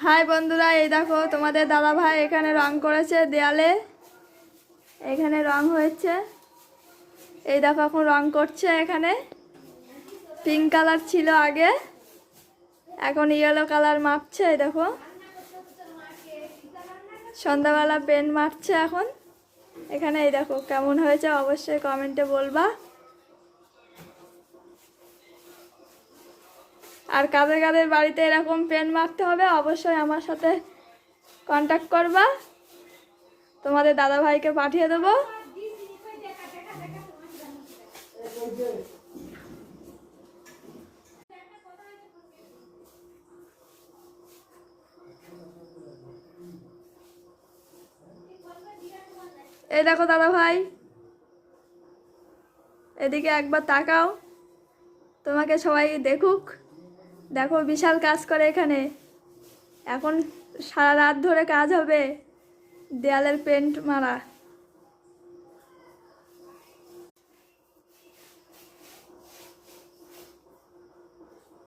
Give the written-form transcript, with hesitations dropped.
High বন্ধুরা, এই দেখো তোমাদের দাদা ভাই এখানে রং করেছে দেয়ালে। এখানে রং হয়েছে, এই দেখো এখন রং করছে। এখানে পিঙ্ক কালার ছিল আগে, এখন ইয়েলো কালার মাখছে। এই দেখো সন্ধ্যাবেলা পেন্ট মাখছে এখন। এখানে এই দেখো কেমন হয়েছে অবশ্যই কমেন্টে বলবা। আর কাদের কাদের বাড়িতে এরকম পেন্ট মাখতে হবে অবশ্যই আমার সাথে কন্ট্যাক্ট করবা, তোমাদের দাদা ভাইকে পাঠিয়ে দেবো। এই দেখো দাদা ভাই, এদিকে একবার তাকাও, তোমাকে সবাই দেখুক। দেখো বিশাল কাজ করে এখানে, এখন সারা রাত ধরে কাজ হবে দেয়ালের পেন্ট মারা।